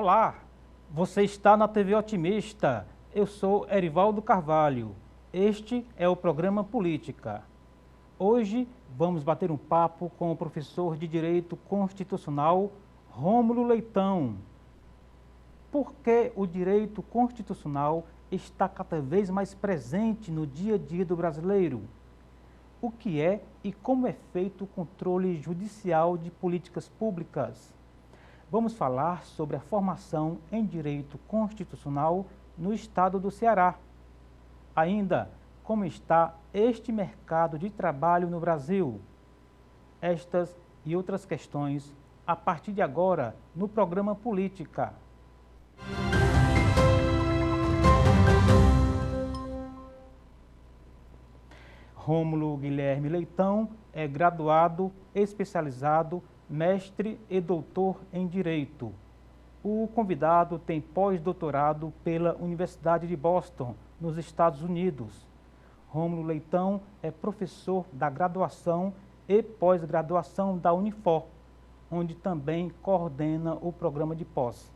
Olá, você está na TV Otimista. Eu sou Erivaldo Carvalho. Este é o programa Política. Hoje vamos bater um papo com o professor de Direito Constitucional, Rômulo Leitão. Por que o direito constitucional está cada vez mais presente no dia a dia do brasileiro? O que é e como é feito o controle judicial de políticas públicas? Vamos falar sobre a formação em direito constitucional no estado do Ceará. Ainda, como está este mercado de trabalho no Brasil? Estas e outras questões a partir de agora no programa Política. Rômulo Guilherme Leitão é graduado, especializado, mestre e doutor em Direito. O convidado tem pós-doutorado pela Universidade de Boston, nos Estados Unidos. Rômulo Leitão é professor da graduação e pós-graduação da Unifor, onde também coordena o programa de pós.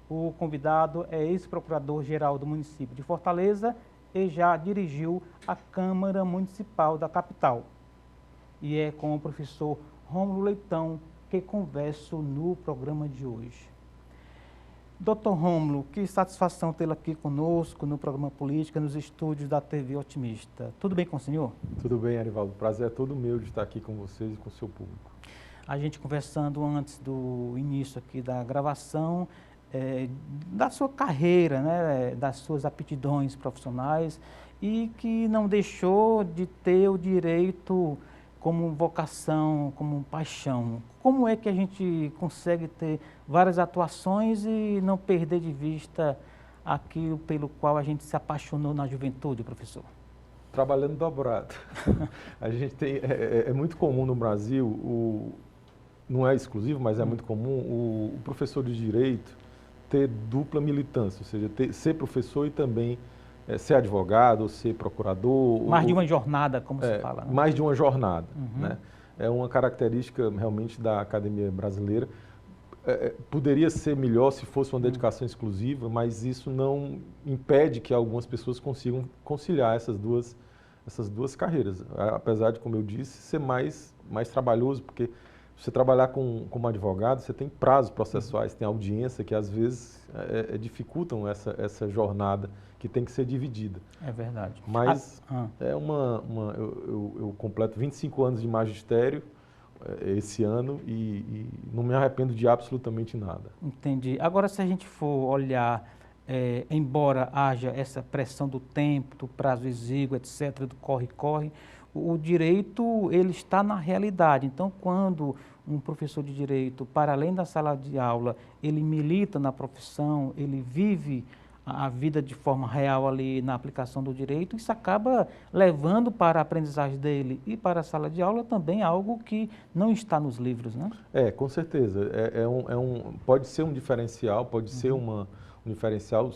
O convidado é ex-procurador-geral do município de Fortaleza e já dirigiu a Câmara Municipal da capital. E é com o professor Rômulo Leitão que converso no programa de hoje. Doutor Rômulo, que satisfação tê-lo aqui conosco no programa Política, nos estúdios da TV Otimista. Tudo bem com o senhor? Tudo bem, Erivaldo. O prazer é todo meu de estar aqui com vocês e com o seu público. A gente conversando antes do início aqui da gravação, da sua carreira, né, das suas aptidões profissionais e que não deixou de ter o direito como vocação, como paixão. Como é que a gente consegue ter várias atuações e não perder de vista aquilo pelo qual a gente se apaixonou na juventude, professor? Trabalhando dobrado. A gente tem, é muito comum no Brasil, não é exclusivo, mas é muito comum o professor de direito ter dupla militância, ou seja, ser professor e também ser advogado, ser procurador. Mais de uma jornada, como se fala. Né? Mais de uma jornada. Né? É uma característica realmente da academia brasileira. Poderia ser melhor se fosse uma dedicação exclusiva, mas isso não impede que algumas pessoas consigam conciliar essas duas carreiras. Apesar de, como eu disse, ser mais trabalhoso, porque você trabalhar como advogado, você tem prazos processuais, tem audiência que às vezes dificultam essa jornada que tem que ser dividida. É verdade. Mas eu completo 25 anos de magistério esse ano e não me arrependo de absolutamente nada. Entendi. Agora, se a gente for olhar, embora haja essa pressão do tempo, do prazo exíguo, etc., do corre-corre, o direito, ele está na realidade. Então, quando um professor de direito, para além da sala de aula, ele milita na profissão, ele vive a vida de forma real ali na aplicação do direito, isso acaba levando para a aprendizagem dele e para a sala de aula também algo que não está nos livros, né? Com certeza. Pode ser um diferencial, pode ser um diferencial,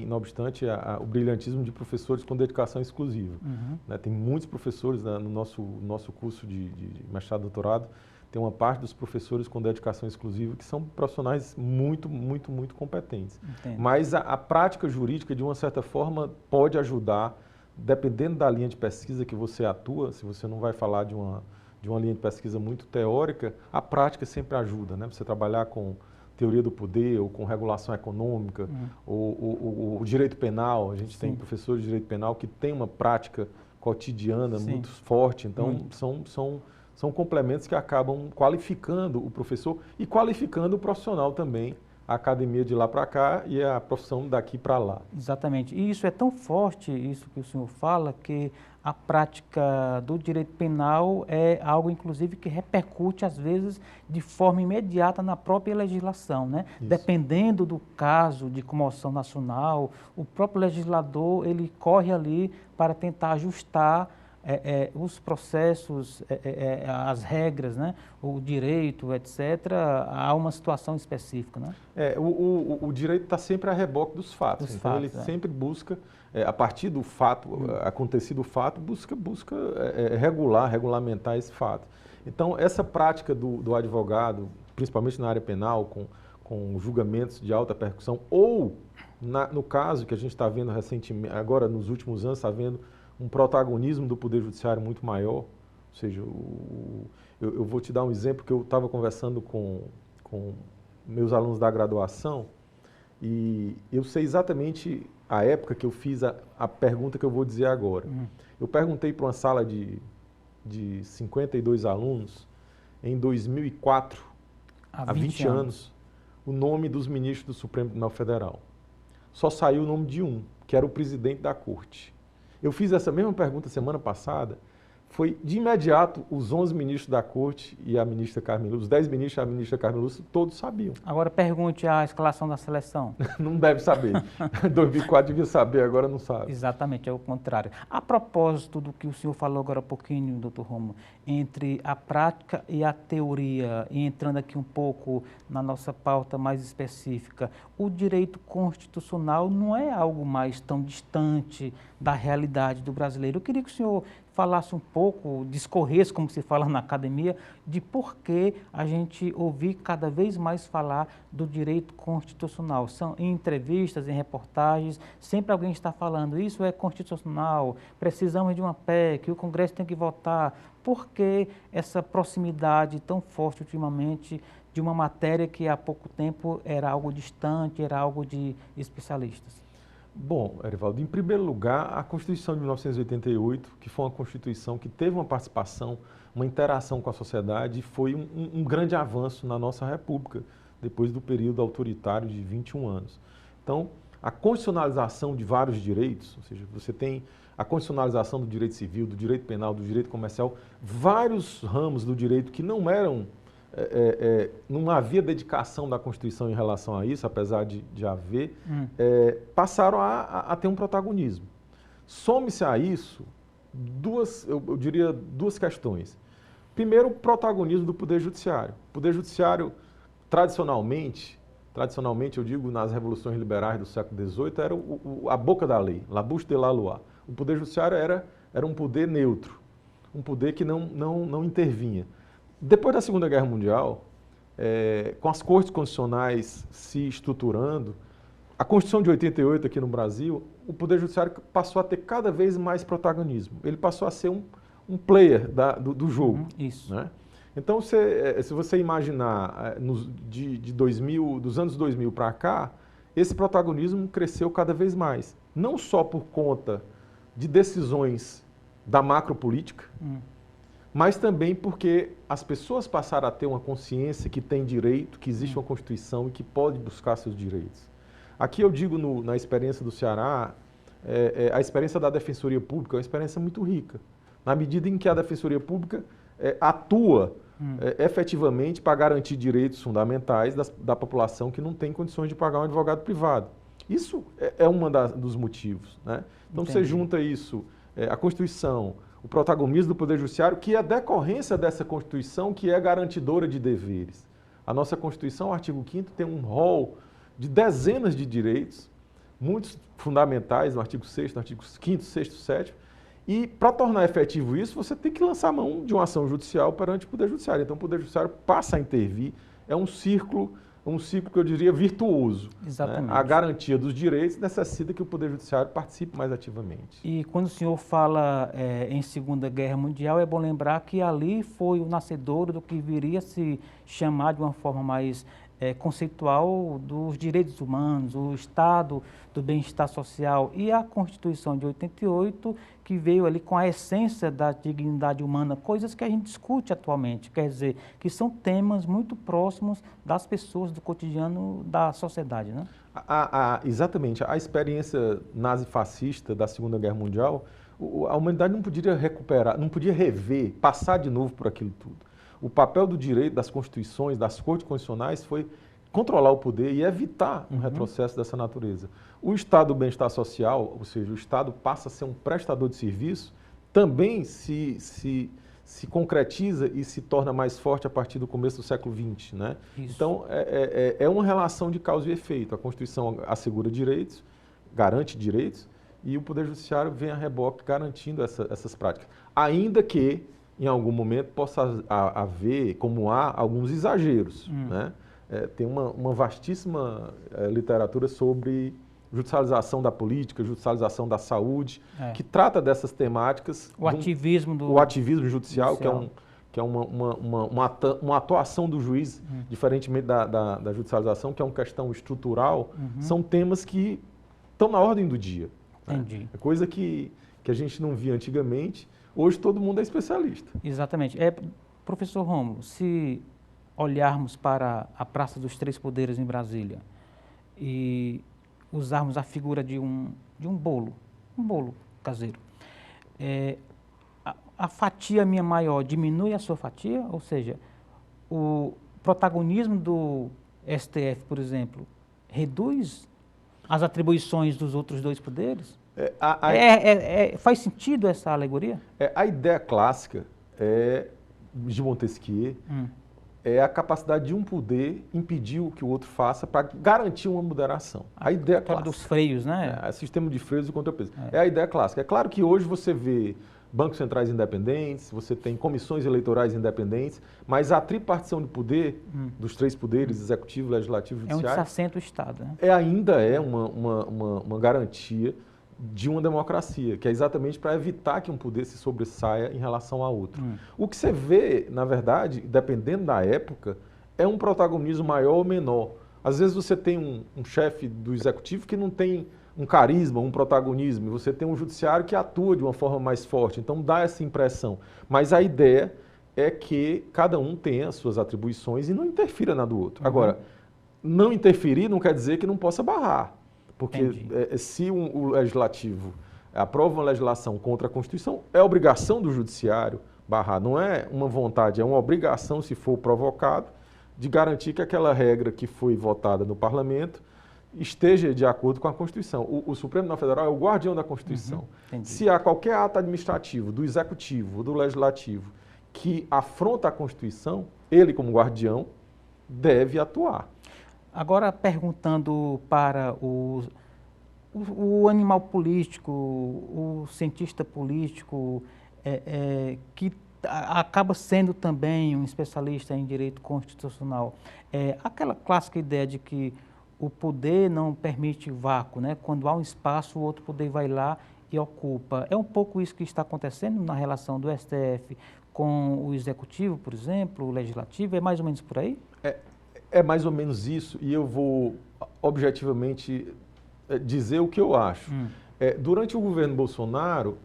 não obstante o brilhantismo de professores com dedicação exclusiva. Né? Tem muitos professores no nosso curso de mestrado e doutorado, tem uma parte dos professores com dedicação exclusiva que são profissionais muito competentes. Entendo. Mas a prática jurídica, de uma certa forma, pode ajudar, dependendo da linha de pesquisa que você atua. Se você não vai falar de uma linha de pesquisa muito teórica, a prática sempre ajuda, né? Você trabalhar com teoria do poder, ou com regulação econômica, ou o direito penal. A gente tem professores de direito penal que têm uma prática cotidiana muito forte. Então, são complementos que acabam qualificando o professor e qualificando o profissional também, a academia de lá para cá e a profissão daqui para lá. Exatamente. E isso é tão forte, isso que o senhor fala, que a prática do direito penal é algo, inclusive, que repercute, às vezes, de forma imediata na própria legislação, né? Dependendo do caso de comoção nacional, o próprio legislador, ele corre ali para tentar ajustar os processos, as regras, né? O direito, etc., a uma situação específica, né? O direito está sempre a reboque dos fatos. Então, ele sempre busca, a partir do fato, acontecido o fato, busca regulamentar esse fato. Então, essa prática do advogado, principalmente na área penal, com com julgamentos de alta repercussão, ou, no caso que a gente está vendo recentemente, agora nos últimos anos, está vendo um protagonismo do Poder Judiciário muito maior. Ou seja, eu vou te dar um exemplo que eu estava conversando com meus alunos da graduação e eu sei exatamente a época que eu fiz a pergunta que eu vou dizer agora. Eu perguntei para uma sala de 52 alunos, em 2004, há 20 anos, o nome dos ministros do Supremo Tribunal Federal. Só saiu o nome de um, que era o presidente da Corte. Eu fiz essa mesma pergunta semana passada, foi de imediato os 11 ministros da Corte e a ministra Carmen Lúcia, os 10 ministros e a ministra Carmen Lúcia, todos sabiam. Agora pergunte a escalação da seleção. Não deve saber. 2004 devia saber, agora não sabe. Exatamente, é o contrário. A propósito do que o senhor falou agora há pouquinho, doutor Rômulo, entre a prática e a teoria, e entrando aqui um pouco na nossa pauta mais específica, o direito constitucional não é algo mais tão distante da realidade do brasileiro. Eu queria que o senhor falasse um pouco, discorresse, como se fala na academia, de por que a gente ouvir cada vez mais falar do direito constitucional. São em entrevistas, em reportagens, sempre alguém está falando, isso é constitucional, precisamos de uma PEC, o Congresso tem que votar. Por que essa proximidade tão forte ultimamente de uma matéria que há pouco tempo era algo distante, era algo de especialistas? Bom, Erivaldo, em primeiro lugar, a Constituição de 1988, que foi uma Constituição que teve uma participação, uma interação com a sociedade, foi um grande avanço na nossa República, depois do período autoritário de 21 anos. Então, a constitucionalização de vários direitos, ou seja, você tem a constitucionalização do direito civil, do direito penal, do direito comercial, vários ramos do direito que não eram... não havia dedicação da Constituição em relação a isso, apesar de haver, passaram a ter um protagonismo. Some-se a isso eu diria duas questões. Primeiro, o protagonismo do Poder Judiciário. O Poder Judiciário, tradicionalmente eu digo nas revoluções liberais do século XVIII, era a boca da lei, la bouche de la loi. O Poder Judiciário era um poder neutro, um poder que não intervinha. Depois da Segunda Guerra Mundial, com as cortes constitucionais se estruturando, a Constituição de 88 aqui no Brasil, o Poder Judiciário passou a ter cada vez mais protagonismo. Ele passou a ser um player do jogo. Isso. Né? Então, se você imaginar dos anos 2000 para cá, esse protagonismo cresceu cada vez mais. Não só por conta de decisões da macropolítica, mas também porque as pessoas passaram a ter uma consciência que tem direito, que existe uma Constituição e que pode buscar seus direitos. Aqui eu digo na experiência do Ceará, a experiência da Defensoria Pública é uma experiência muito rica, na medida em que a Defensoria Pública atua efetivamente para garantir direitos fundamentais da população que não tem condições de pagar um advogado privado. Isso é um dos motivos. Né? Então você junta isso, a Constituição, o protagonismo do Poder Judiciário, que é a decorrência dessa Constituição, que é garantidora de deveres. A nossa Constituição, o artigo 5º, tem um rol de dezenas de direitos, muitos fundamentais, no artigo 6º, no artigo 5º, 6º, 7º, e para tornar efetivo isso, você tem que lançar mão de uma ação judicial perante o Poder Judiciário. Então o Poder Judiciário passa a intervir, é um círculo que eu diria virtuoso. Exatamente. Né? A garantia dos direitos necessita que o Poder Judiciário participe mais ativamente. E quando o senhor fala em Segunda Guerra Mundial, é bom lembrar que ali foi o nascedouro do que viria a se chamar de uma forma mais conceitual dos direitos humanos, o Estado do bem-estar social e a Constituição de 88, que veio ali com a essência da dignidade humana, coisas que a gente discute atualmente, quer dizer, que são temas muito próximos das pessoas, do cotidiano da sociedade, né? Exatamente. A experiência nazifascista da Segunda Guerra Mundial, a humanidade não podia recuperar, não podia rever, passar de novo por aquilo tudo. O papel do direito, das constituições, das cortes constitucionais foi controlar o poder e evitar um retrocesso dessa natureza. O Estado do bem-estar social, ou seja, o Estado passa a ser um prestador de serviço, também se concretiza e se torna mais forte a partir do começo do século XX. Né? Então, é uma relação de causa e efeito. A Constituição assegura direitos, garante direitos, e o Poder Judiciário vem a reboque garantindo essas práticas. Ainda que, em algum momento, possa haver, como há, alguns exageros. Né? tem uma vastíssima literatura sobre judicialização da política, judicialização da saúde, que trata dessas temáticas. O ativismo o ativismo judicial, que é uma atuação do juiz, diferentemente da judicialização, que é uma questão estrutural, são temas que estão na ordem do dia. Entendi. Né? É coisa que a gente não via antigamente, hoje todo mundo é especialista. Exatamente. Professor Rômulo, se olharmos para a Praça dos Três Poderes em Brasília e usarmos a figura de um bolo caseiro, a fatia minha maior diminui a sua fatia, ou seja, o protagonismo do STF, por exemplo, reduz as atribuições dos outros dois poderes? Faz sentido essa alegoria? A ideia clássica de Montesquieu é a capacidade de um poder impedir o que o outro faça para garantir uma moderação. A ideia clássica. Dos freios, né? Sistema de freios e contrapeso. É a ideia clássica. É claro que hoje você vê bancos centrais independentes, você tem comissões eleitorais independentes, mas a tripartição de poder dos três poderes, executivo, legislativo e judiciário, onde se assenta o Estado, né? Ainda é uma garantia de uma democracia, que é exatamente para evitar que um poder se sobressaia em relação a outro. O que você vê, na verdade, dependendo da época, é um protagonismo maior ou menor. Às vezes você tem um chefe do executivo que não tem um carisma, um protagonismo, e você tem um judiciário que atua de uma forma mais forte, então dá essa impressão. Mas a ideia é que cada um tenha as suas atribuições e não interfira na do outro. Agora, não interferir não quer dizer que não possa barrar. Porque se o legislativo aprova uma legislação contra a Constituição, é obrigação do judiciário barrar. Não é uma vontade, é uma obrigação, se for provocado, de garantir que aquela regra que foi votada no parlamento esteja de acordo com a Constituição. O Supremo Tribunal Federal é o guardião da Constituição. Se há qualquer ato administrativo, do Executivo, do Legislativo, que afronta a Constituição, ele, como guardião, deve atuar. Agora, perguntando para o animal político, o cientista político, que acaba sendo também um especialista em direito constitucional, aquela clássica ideia de que o poder não permite vácuo, né? Quando há um espaço, o outro poder vai lá e ocupa. É um pouco isso que está acontecendo na relação do STF com o Executivo, por exemplo, o Legislativo, é mais ou menos por aí? É mais ou menos isso, e eu vou objetivamente dizer o que eu acho. Durante o governo Bolsonaro,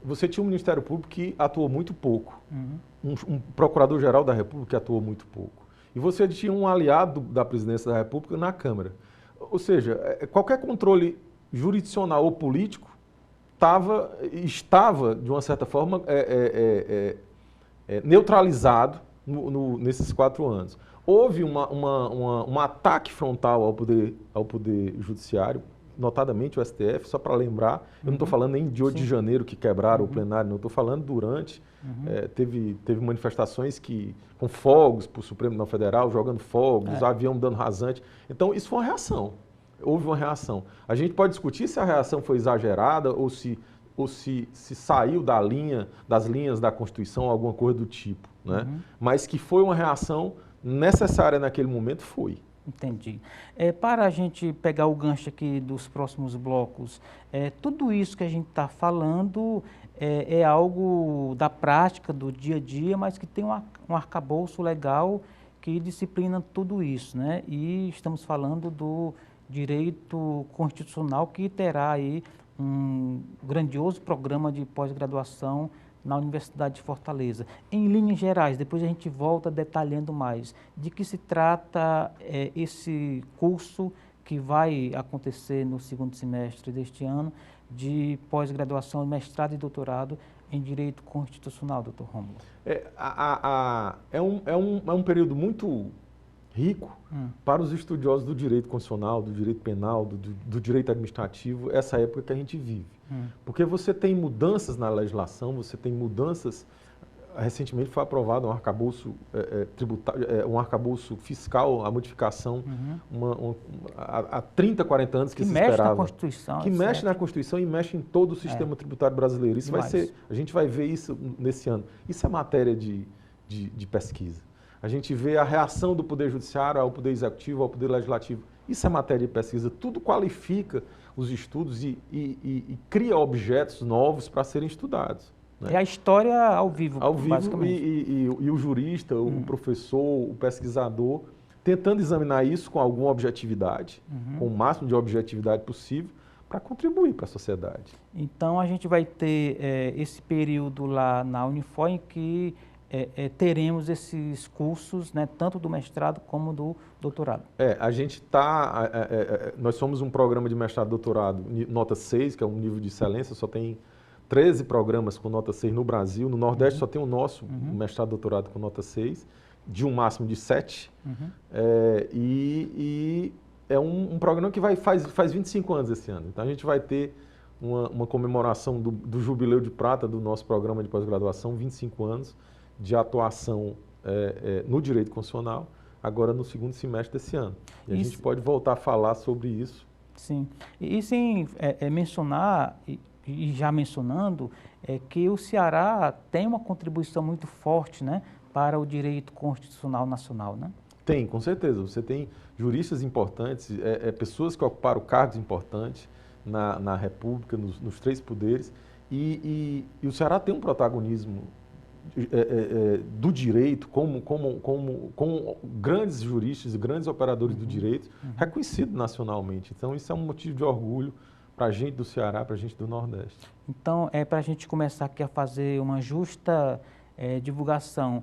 você tinha um Ministério Público que atuou muito pouco, um Procurador-Geral da República que atuou muito pouco, e você tinha um aliado da Presidência da República na Câmara. Ou seja, qualquer controle jurisdicional ou político estava, de uma certa forma, neutralizado nesses 4 anos. Houve um ataque frontal ao poder judiciário, notadamente o STF, só para lembrar, eu não estou falando nem de 8 de janeiro que quebraram o plenário, não estou falando durante, teve manifestações com fogos para o Supremo Tribunal Federal, jogando fogos, avião dando rasante, então isso foi uma reação, houve uma reação. A gente pode discutir se a reação foi exagerada ou se saiu das linhas da Constituição, alguma coisa do tipo, né? Mas que foi uma reação necessária naquele momento, foi. Entendi. Para a gente pegar o gancho aqui dos próximos blocos, tudo isso que a gente está falando é algo da prática, do dia a dia, mas que tem um arcabouço legal que disciplina tudo isso, né? E estamos falando do direito constitucional que terá aí um grandioso programa de pós-graduação na Universidade de Fortaleza. Em linhas gerais, depois a gente volta detalhando mais. De que se trata esse curso que vai acontecer no 2º semestre deste ano, de pós-graduação, mestrado e doutorado em Direito Constitucional, doutor Rômulo? É um período muito rico para os estudiosos do direito constitucional, do direito penal, do direito administrativo, essa época que a gente vive. Porque você tem mudanças na legislação, você tem mudanças, recentemente foi aprovado um arcabouço tributário, um arcabouço fiscal, a modificação, há 30, 40 anos que se esperava. Mexe na Constituição. Que mexe na Constituição e mexe em todo o sistema tributário brasileiro. Isso a gente vai ver isso nesse ano. Isso é matéria de pesquisa. a gente vê a reação do Poder Judiciário ao Poder Executivo, ao Poder Legislativo. Isso é matéria de pesquisa, tudo qualifica os estudos e cria objetos novos para serem estudados. Né? É a história ao vivo, basicamente. E o jurista, o professor, o pesquisador, tentando examinar isso com alguma objetividade, com o máximo de objetividade possível, para contribuir para a sociedade. Então, a gente vai ter esse período lá na Unifor em que teremos esses cursos, né, tanto do mestrado como do doutorado. A gente está... nós somos um programa de mestrado e doutorado nota 6, que é um nível de excelência, só tem 13 programas com nota 6 no Brasil. No Nordeste só tem o nosso mestrado e doutorado com nota 6, de um máximo de 7. É um programa que faz 25 anos esse ano. Então a gente vai ter uma comemoração do jubileu de prata do nosso programa de pós-graduação, 25 anos de atuação no direito constitucional, agora no segundo semestre desse ano. E a gente pode voltar a falar sobre isso. Sim. E sem mencionar, e já mencionando, que o Ceará tem uma contribuição muito forte, né, para o direito constitucional nacional, né? Tem, com certeza. Você tem juristas importantes, pessoas que ocuparam cargos importantes na República, nos 3 poderes, e o Ceará tem um protagonismo do direito como grandes juristas e grandes operadores do direito, reconhecido nacionalmente. Então, isso é um motivo de orgulho para a gente do Ceará, para a gente do Nordeste. Então, para a gente começar aqui a fazer uma justa divulgação,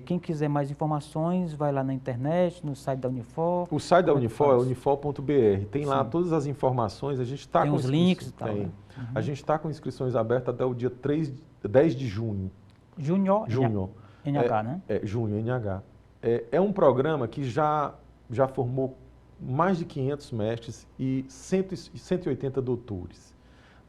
quem quiser mais informações, vai lá na internet, no site da Unifor. O site da Unifor é unifor.br. Tem lá todas as informações, a gente está com os links e tal. Né? A gente está com inscrições abertas até o dia 10 de junho. Junho. NH, né? Junho, NH. É um programa que já formou mais de 500 mestres e 180 doutores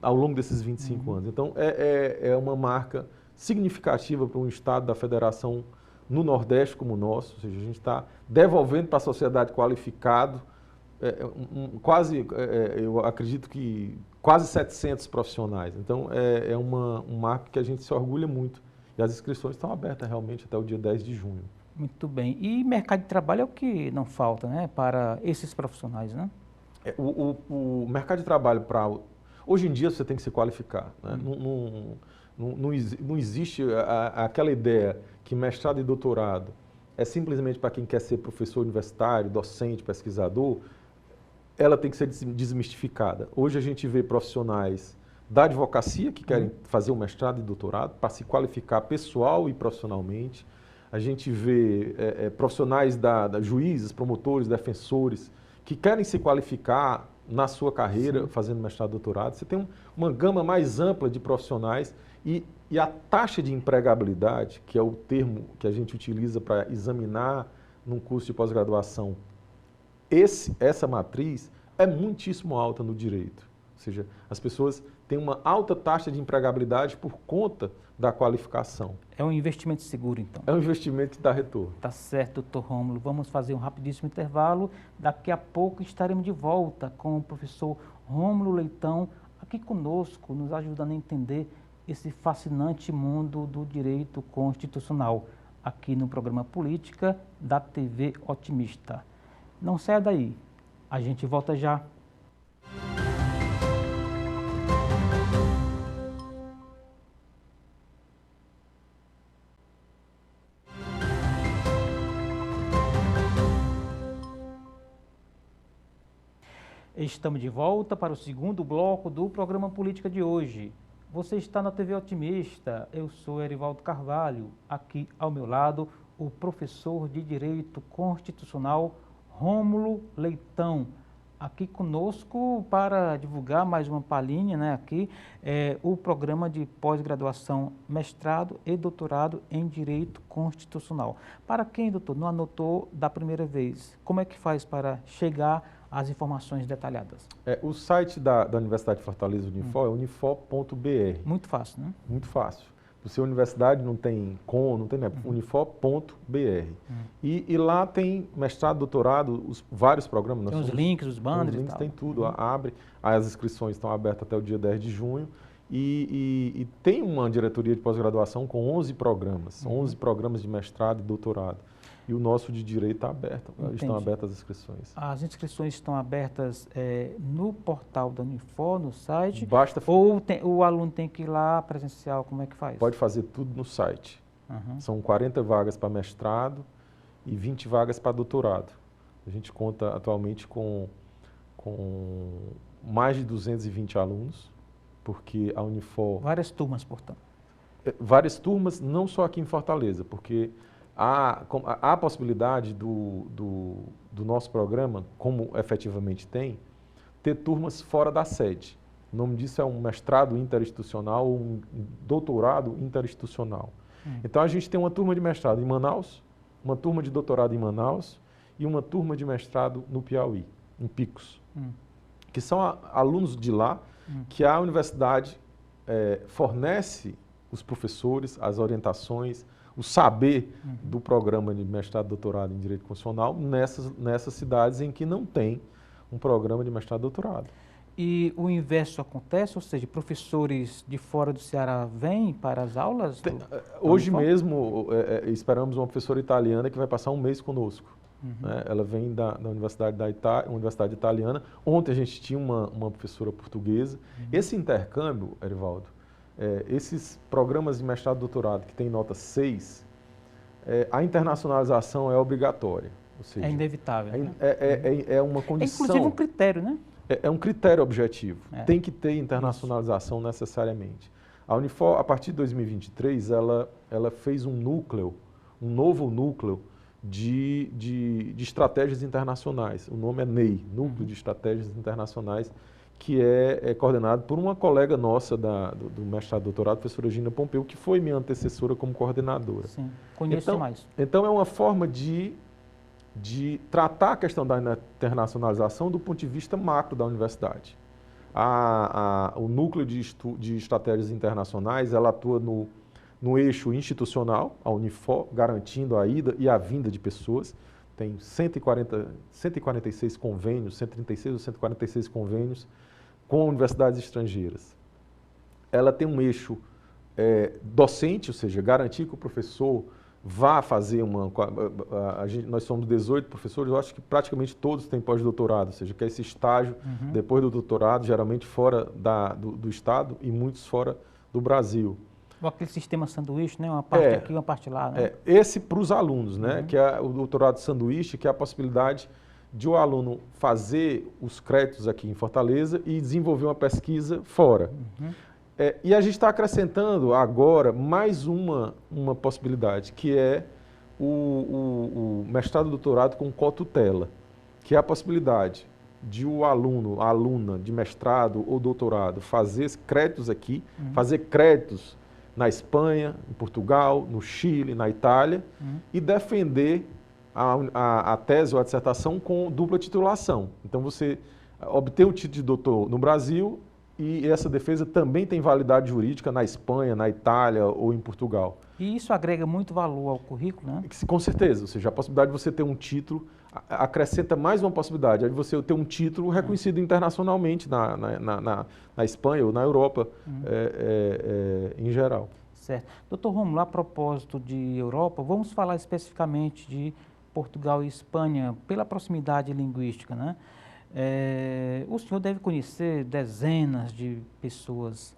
ao longo desses 25 anos. Então, é uma marca significativa para um estado da federação no Nordeste como o nosso, ou seja, a gente está devolvendo para a sociedade qualificado eu acredito que quase 700 profissionais. Então, um marco que a gente se orgulha muito. E as inscrições estão abertas realmente até o dia 10 de junho. Muito bem. E mercado de trabalho é o que não falta, né, para esses profissionais, né? O mercado de trabalho hoje em dia você tem que se qualificar. Né? Não existe aquela ideia que mestrado e doutorado é simplesmente para quem quer ser professor universitário, docente, pesquisador. Ela tem que ser desmistificada. Hoje a gente vê profissionais da advocacia que querem fazer um mestrado e doutorado para se qualificar pessoal e profissionalmente. A gente vê profissionais juízes, promotores, defensores que querem se qualificar na sua carreira fazendo mestrado e doutorado. Você tem uma gama mais ampla de profissionais e a taxa de empregabilidade, que é o termo que a gente utiliza para examinar num curso de pós-graduação, essa matriz é muitíssimo alta no direito. Ou seja, as pessoas têm uma alta taxa de empregabilidade por conta da qualificação. É um investimento seguro, então? É um investimento que dá retorno. Tá certo, doutor Rômulo. Vamos fazer um rapidíssimo intervalo. Daqui a pouco estaremos de volta com o professor Rômulo Leitão, aqui conosco, nos ajudando a entender esse fascinante mundo do direito constitucional, aqui no programa Política da TV Otimista. Não saia daí, a gente volta já. Estamos de volta para o segundo bloco do programa Política de hoje. Você está na TV Otimista, eu sou Erivaldo Carvalho, aqui ao meu lado o professor de Direito Constitucional Rômulo Leitão, aqui conosco para divulgar mais uma palhinha, né, aqui, o programa de pós-graduação, mestrado e doutorado em Direito Constitucional. Para quem, doutor, não anotou da primeira vez, como é que faz para chegar às informações detalhadas? O site da Universidade de Fortaleza, Unifor, é unifor.br. Muito fácil, né? Muito fácil. Por ser universidade, não tem unifor.br. E lá tem mestrado, doutorado, vários programas. Tem os links, os banners e tal. Tem tudo, abre. As inscrições estão abertas até o dia 10 de junho. E tem uma diretoria de pós-graduação com 11 programas, 11 programas de mestrado e doutorado. E o nosso de direito está aberto, Entendi. Estão abertas as inscrições. As inscrições estão abertas no portal da Unifor, no site? Basta... Ou o aluno tem que ir lá presencial, como é que faz? Pode fazer tudo no site. Uhum. São 40 vagas para mestrado e 20 vagas para doutorado. A gente conta atualmente com mais de 220 alunos, porque a Unifor... Várias turmas, portanto. Várias turmas, não só aqui em Fortaleza, porque há a possibilidade do nosso programa, como efetivamente tem, ter turmas fora da sede. O nome disso é um mestrado interinstitucional ou um doutorado interinstitucional. Então a gente tem uma turma de mestrado em Manaus, uma turma de doutorado em Manaus e uma turma de mestrado no Piauí, em Picos, que são alunos de lá, que a universidade fornece os professores, as orientações, o saber do programa de mestrado e doutorado em Direito Constitucional nessas cidades em que não tem um programa de mestrado e doutorado. E o inverso acontece, ou seja, professores de fora do Ceará vêm para as aulas? Hoje mesmo esperamos uma professora italiana que vai passar um mês conosco. Né? Ela vem da Universidade Universidade Italiana. Ontem a gente tinha uma professora portuguesa. Esse intercâmbio, Erivaldo, esses programas de mestrado e doutorado que tem nota 6, a internacionalização é obrigatória. Ou seja, é inevitável. Né? É uma condição. É inclusive um critério, né? É um critério objetivo. Tem que ter internacionalização necessariamente. A Unifor, a partir de 2023, ela fez um novo núcleo de estratégias internacionais. O nome é NEI, Núcleo de Estratégias Internacionais, que é coordenado por uma colega nossa do mestrado e doutorado, a professora Gina Pompeu, que foi minha antecessora como coordenadora. Sim, conheço mais. Então é uma forma de tratar a questão da internacionalização do ponto de vista macro da universidade. O núcleo de estratégias internacionais, ela atua no eixo institucional, a Unifor, garantindo a ida e a vinda de pessoas. Tem 146 convênios, 136 ou 146 convênios com universidades estrangeiras. Ela tem um eixo docente, ou seja, garantir que o professor vá fazer nós somos 18 professores, eu acho que praticamente todos têm pós-doutorado, ou seja, que é esse estágio depois do doutorado, geralmente fora do estado e muitos fora do Brasil. Aquele sistema sanduíche, né? Uma parte aqui, uma parte lá. Né? Esse para os alunos, né? Que é o doutorado sanduíche, que é a possibilidade de o aluno fazer os créditos aqui em Fortaleza e desenvolver uma pesquisa fora. E a gente está acrescentando agora mais uma possibilidade, que é o mestrado e doutorado com cotutela, que é a possibilidade de o aluno, a aluna de mestrado ou doutorado fazer créditos aqui, fazer créditos na Espanha, em Portugal, no Chile, na Itália, e defender a tese ou a dissertação com dupla titulação. Então você obter o título de doutor no Brasil e essa defesa também tem validade jurídica na Espanha, na Itália ou em Portugal. E isso agrega muito valor ao currículo, né? Com certeza, ou seja, a possibilidade de você ter um título acrescenta mais uma possibilidade, de você ter um título reconhecido internacionalmente na Espanha ou na Europa em geral. Certo. Doutor Rômulo, a propósito de Europa, vamos falar especificamente de Portugal e Espanha, pela proximidade linguística, né? O senhor deve conhecer dezenas de pessoas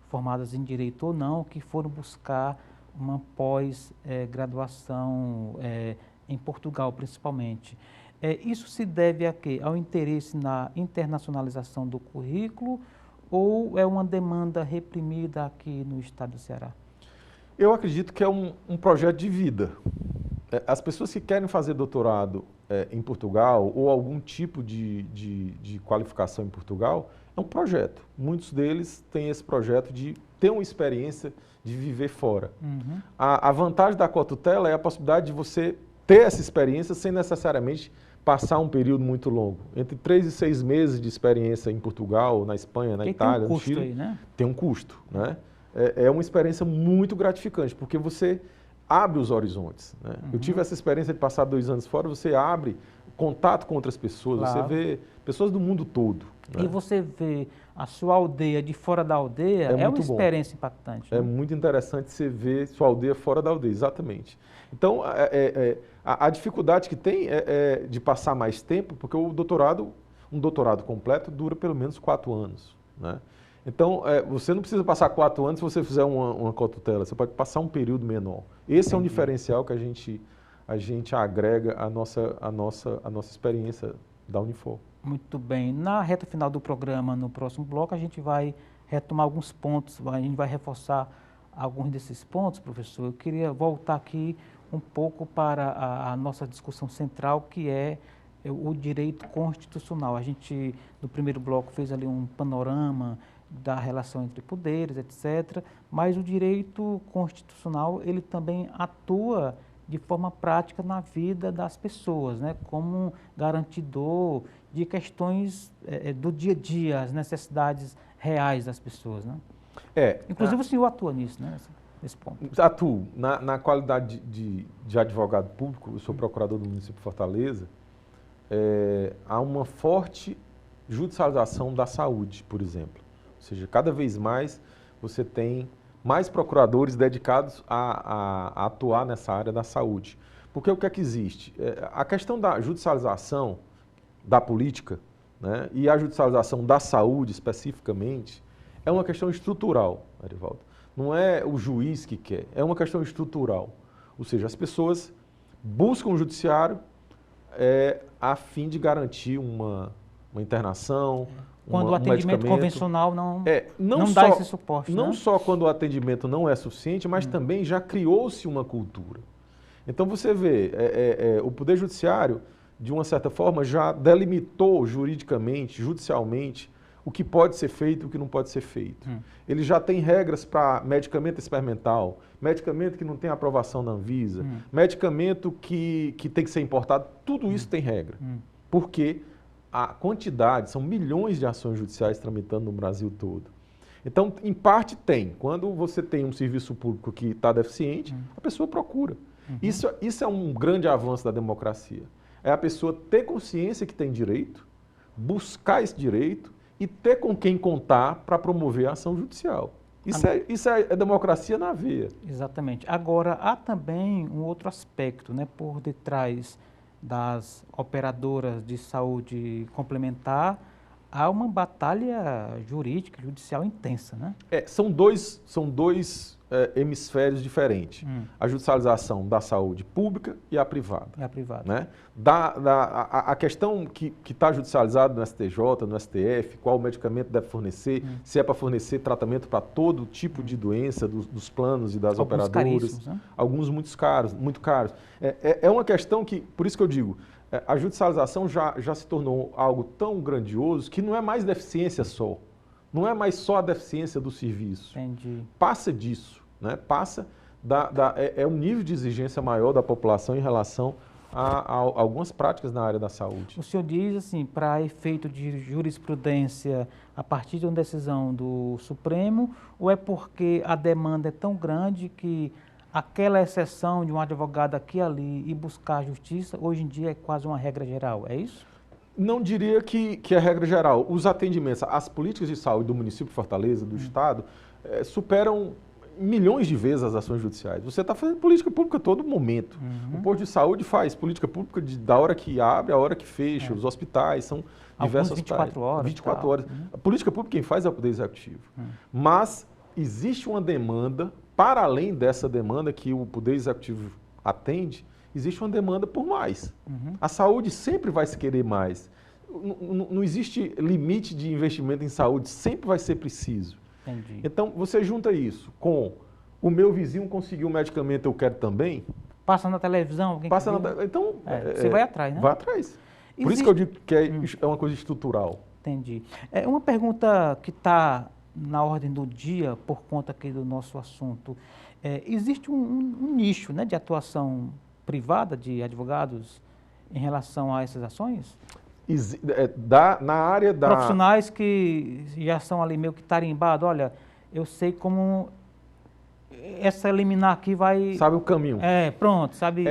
formadas em Direito ou não, que foram buscar uma pós-graduação em Portugal, principalmente. Isso se deve a quê? Ao interesse na internacionalização do currículo ou é uma demanda reprimida aqui no estado do Ceará? Eu acredito que é um projeto de vida. As pessoas que querem fazer doutorado em Portugal ou algum tipo de qualificação em Portugal, é um projeto. Muitos deles têm esse projeto de ter uma experiência de viver fora. A vantagem da cotutela é a possibilidade de você ter essa experiência sem necessariamente passar um período muito longo. Entre 3 e 6 meses de experiência em Portugal, na Espanha, na Itália, no Chile, aí, né? Tem um custo, né? É uma experiência muito gratificante, porque você abre os horizontes. Né? Eu tive essa experiência de passar 2 anos fora, você abre contato com outras pessoas, você vê pessoas do mundo todo. Né? E você vê a sua aldeia de fora da aldeia, é uma experiência impactante. É né? muito interessante você ver sua aldeia fora da aldeia, exatamente. Então, A dificuldade que tem é de passar mais tempo, porque um doutorado completo dura pelo menos 4 anos, né? Então, você não precisa passar 4 anos se você fizer uma cotutela, você pode passar um período menor. Esse é um diferencial que a gente agrega à nossa experiência da Unifor. Muito bem. Na reta final do programa, no próximo bloco, a gente vai retomar alguns pontos, a gente vai reforçar alguns desses pontos, professor. Eu queria voltar aqui um pouco para a nossa discussão central, que é o direito constitucional. A gente, no primeiro bloco, fez ali um panorama da relação entre poderes, etc. Mas o direito constitucional, ele também atua de forma prática na vida das pessoas, né? Como garantidor de questões do dia a dia, as necessidades reais das pessoas, né? Inclusive o senhor atua nisso, né? Nesse ponto. Atuo. Na qualidade de advogado público, eu sou procurador do município de Fortaleza, há uma forte judicialização da saúde, por exemplo. Ou seja, cada vez mais você tem mais procuradores dedicados a atuar nessa área da saúde. Porque o que é que existe? A questão da judicialização da política, né, e a judicialização da saúde especificamente é uma questão estrutural, Arivaldo. Não é o juiz que quer, é uma questão estrutural. Ou seja, as pessoas buscam o judiciário a fim de garantir uma internação, quando o atendimento convencional não dá esse suporte. Não né? só quando o atendimento não é suficiente, mas também já criou-se uma cultura. Então você vê, o Poder Judiciário, de uma certa forma, já delimitou juridicamente, judicialmente, o que pode ser feito e o que não pode ser feito. Ele já tem regras para medicamento experimental, medicamento que não tem aprovação da Anvisa, medicamento que tem que ser importado, tudo isso tem regra. Porque a quantidade, são milhões de ações judiciais tramitando no Brasil todo. Então, em parte tem. Quando você tem um serviço público que está deficiente, a pessoa procura. Isso é um grande avanço da democracia. É a pessoa ter consciência que tem direito, buscar esse direito e ter com quem contar para promover a ação judicial. Isso é democracia na veia. Exatamente. Agora, há também um outro aspecto, né, por detrás das operadoras de saúde complementar, há uma batalha jurídica, judicial intensa, né? São dois hemisférios diferentes. A judicialização da saúde pública e a privada. Né? A questão que está judicializada no STJ, no STF, qual medicamento deve fornecer, se é para fornecer tratamento para todo tipo de doença dos planos e das operadoras. Né? Alguns muito caros. É uma questão que, por isso que eu digo, a judicialização já se tornou algo tão grandioso que não é mais deficiência só. Não é mais só a deficiência do serviço. Entendi. Passa disso. Né? Passa um nível de exigência maior da população em relação a algumas práticas na área da saúde. O senhor diz assim, para efeito de jurisprudência a partir de uma decisão do Supremo, ou é porque a demanda é tão grande que aquela exceção de um advogado aqui e ali e buscar a justiça, hoje em dia é quase uma regra geral, é isso? Não diria que é regra geral. Os atendimentos, as políticas de saúde do município de Fortaleza, do Estado, superam milhões de vezes as ações judiciais. Você está fazendo política pública a todo momento. O posto de saúde faz política pública da hora que abre à hora que fecha. Os hospitais são diversos 24 horas. 24 horas. A política pública quem faz é o Poder Executivo. Mas existe uma demanda, para além dessa demanda que o Poder Executivo atende, existe uma demanda por mais. A saúde sempre vai se querer mais. Não existe limite de investimento em saúde, sempre vai ser preciso. Entendi. Então, você junta isso com o meu vizinho conseguiu um medicamento, eu quero também. Passa na televisão, alguém Então, você vai atrás, né? Vai atrás. Por isso que eu digo que é uma coisa estrutural. Entendi. Uma pergunta que está na ordem do dia, por conta aqui do nosso assunto. Existe um nicho, né, de atuação privada de advogados em relação a essas ações? Na área da... Profissionais que já são ali meio que tarimbados, olha, eu sei como essa liminar aqui vai... Sabe o caminho. Pronto, sabe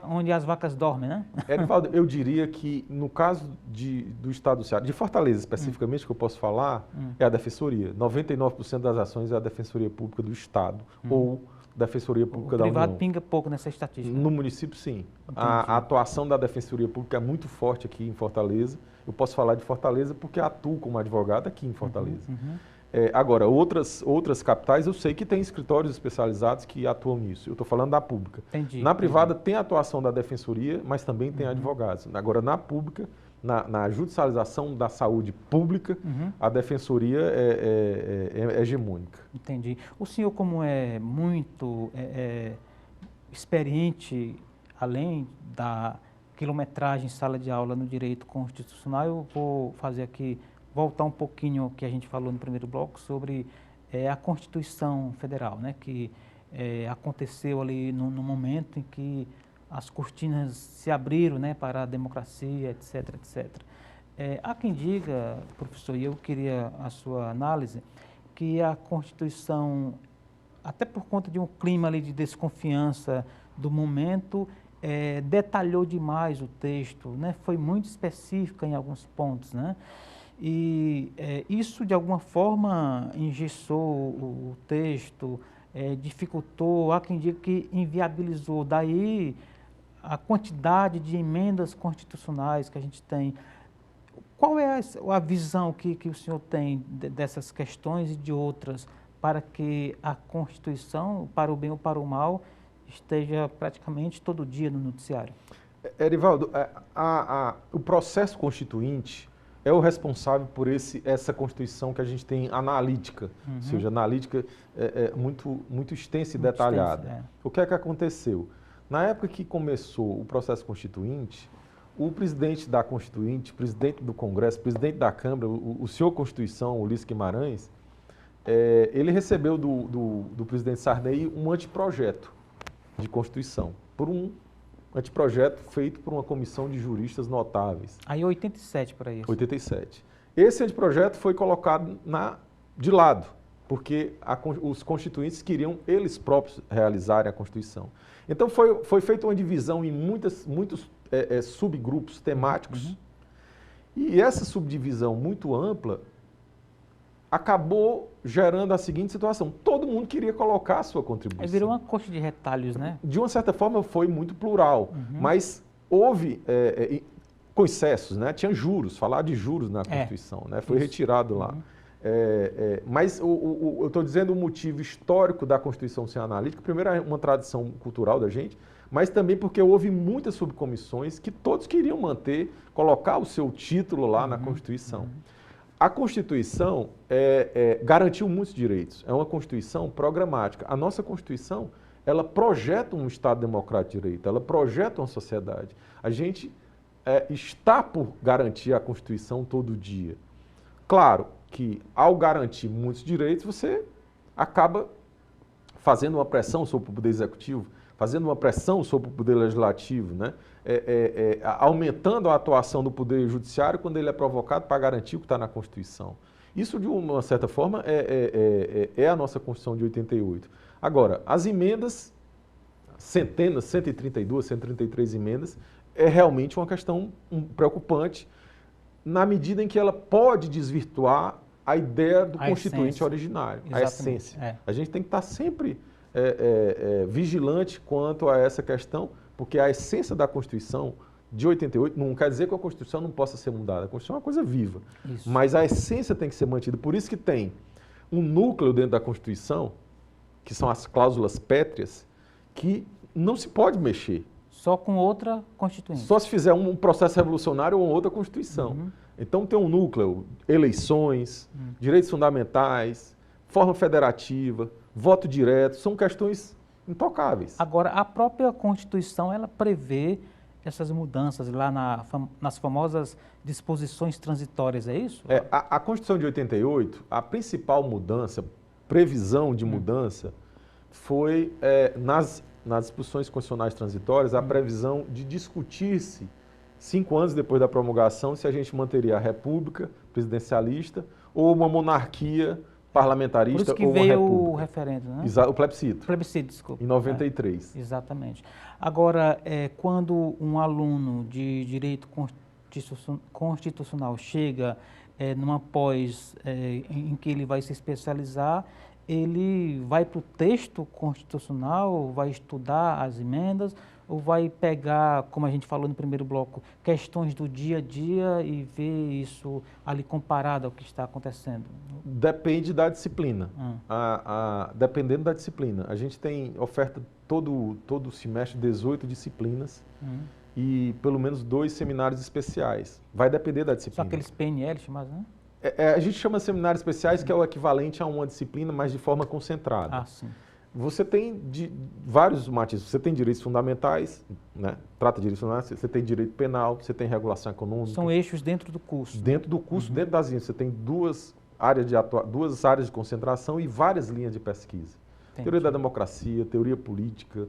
onde as vacas dormem, né? Erivaldo, eu diria que no caso do Estado do Ceará, de Fortaleza especificamente, que eu posso falar, é a Defensoria. 99% das ações é a Defensoria Pública do Estado, ou Defensoria Pública O da União. privado pinga pouco nessa estatística. No município, sim. A atuação da Defensoria Pública é muito forte aqui em Fortaleza. Eu posso falar de Fortaleza porque atuo como advogado aqui em Fortaleza. Agora, outras capitais eu sei que tem escritórios especializados que atuam nisso. Eu estou falando da pública. Entendi. Na privada tem a atuação da Defensoria, mas também tem advogados. Agora, na pública, na judicialização da saúde pública, a Defensoria é hegemônica. Entendi. O senhor, como é muito experiente, além da quilometragem em sala de aula no direito constitucional, eu vou fazer aqui, voltar um pouquinho ao que a gente falou no primeiro bloco sobre a Constituição Federal, né, que aconteceu ali no momento em que as cortinas se abriram, né, para a democracia, etc, etc. Há quem diga, professor, e eu queria a sua análise, que a Constituição, até por conta de um clima ali de desconfiança do momento, detalhou demais o texto, né? Foi muito específica em alguns pontos, né? E isso, de alguma forma, engessou o texto, dificultou, há quem diga que inviabilizou. Daí a quantidade de emendas constitucionais que a gente tem. Qual é a visão que o senhor tem dessas questões e de outras para que a Constituição, para o bem ou para o mal, esteja praticamente todo dia no noticiário? Erivaldo, o processo constituinte é o responsável por essa Constituição que a gente tem analítica, ou seja, analítica muito extensa e detalhada. O que é que aconteceu? Na época que começou o processo constituinte, o presidente da Constituinte, presidente do Congresso, presidente da Câmara, o senhor Constituição, Ulisses Guimarães, ele recebeu do presidente Sarney um anteprojeto de Constituição, por um anteprojeto feito por uma comissão de juristas notáveis. Aí 87 para isso. 87. Esse anteprojeto foi colocado de lado, porque os constituintes queriam eles próprios realizarem a Constituição. Então foi feita uma divisão em muitos subgrupos temáticos, e essa subdivisão muito ampla acabou gerando a seguinte situação: todo mundo queria colocar a sua contribuição. Virou uma coxa de retalhos, né? De uma certa forma foi muito plural, mas houve concessos, né? Tinha juros, falar de juros na Constituição, né? Foi retirado lá. Mas eu estou dizendo o motivo histórico da Constituição ser analítica. Primeiro, é uma tradição cultural da gente, mas também porque houve muitas subcomissões que todos queriam colocar o seu título lá na Constituição. A Constituição garantiu muitos direitos. É uma Constituição programática. A nossa Constituição, ela projeta um Estado democrático de direito, ela projeta uma sociedade. A gente está por garantir a Constituição todo dia. Claro que, ao garantir muitos direitos, você acaba fazendo uma pressão sobre o Poder Executivo, fazendo uma pressão sobre o Poder Legislativo, né? Aumentando a atuação do Poder Judiciário quando ele é provocado para garantir o que está na Constituição. Isso, de uma certa forma, é a nossa Constituição de 88. Agora, as emendas, centenas, 132, 133 emendas, é realmente uma questão preocupante, na medida em que ela pode desvirtuar a ideia do constituinte originário, a essência. A gente tem que estar sempre vigilante quanto a essa questão, porque a essência da Constituição de 88 não quer dizer que a Constituição não possa ser mudada. A Constituição é uma coisa viva, mas a essência tem que ser mantida. Por isso que tem um núcleo dentro da Constituição, que são as cláusulas pétreas, que não se pode mexer. Só com outra Constituinte. Só se fizer um processo revolucionário ou outra Constituição. Então tem um núcleo, eleições, direitos fundamentais, forma federativa, voto direto, são questões intocáveis. Agora, a própria Constituição, ela prevê essas mudanças lá nas famosas disposições transitórias, é isso? A Constituição de 88, a principal mudança, previsão de mudança, foi nas disposições constitucionais transitórias, a previsão de discutir-se, 5 anos depois da promulgação, se a gente manteria a república presidencialista ou uma monarquia parlamentarista ou uma república. Por isso que veio o referendo, né? O plebiscito. O plebiscito, desculpa. Em 93. Exatamente. Agora, quando um aluno de direito constitucional chega numa pós em que ele vai se especializar, ele vai para o texto constitucional, vai estudar as emendas, ou vai pegar, como a gente falou no primeiro bloco, questões do dia a dia e ver isso ali comparado ao que está acontecendo? Depende da disciplina. Dependendo da disciplina. A gente tem oferta todo semestre 18 disciplinas e pelo menos 2 seminários especiais. Vai depender da disciplina. São aqueles PNL chamados, né? A gente chama seminários especiais, que é o equivalente a uma disciplina, mas de forma concentrada. Ah, sim. Você tem vários matizes. Você tem direitos fundamentais, né? Trata de direitos fundamentais, você tem direito penal, você tem regulação econômica. São eixos dentro do curso. Dentro do curso, dentro das linhas, você tem duas áreas de concentração e várias linhas de pesquisa. Entendi. Teoria da democracia, teoria política,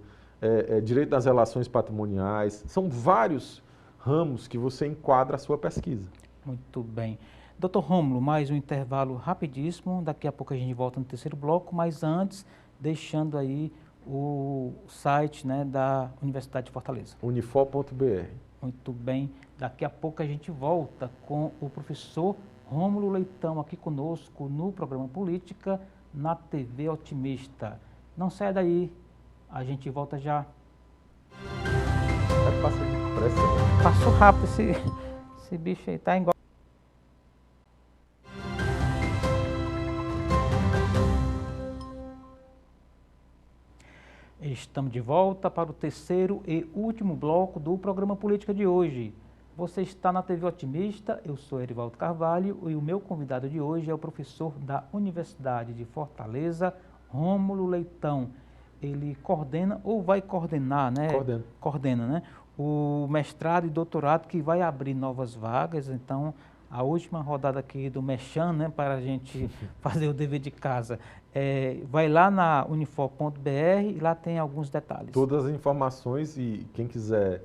direito das relações patrimoniais. São vários ramos que você enquadra a sua pesquisa. Muito bem. Dr. Rômulo, mais um intervalo rapidíssimo. Daqui a pouco a gente volta no terceiro bloco, mas antes, deixando aí o site, né, da Universidade de Fortaleza. Unifor.br. Muito bem. Daqui a pouco a gente volta com o professor Rômulo Leitão aqui conosco no programa Política, na TV Otimista. Não saia daí, a gente volta já. Passou rápido esse bicho aí, tá igual. Estamos de volta para o terceiro e último bloco do programa Política de hoje. Você está na TV Otimista, eu sou Erivaldo Carvalho e o meu convidado de hoje é o professor da Universidade de Fortaleza, Rômulo Leitão. Ele coordena ou vai coordenar, né? Coordena, né? O mestrado e doutorado que vai abrir novas vagas, então a última rodada aqui do Mechan, né, para a gente fazer o dever de casa. Vai lá na unifor.br e lá tem alguns detalhes. Todas as informações e quem quiser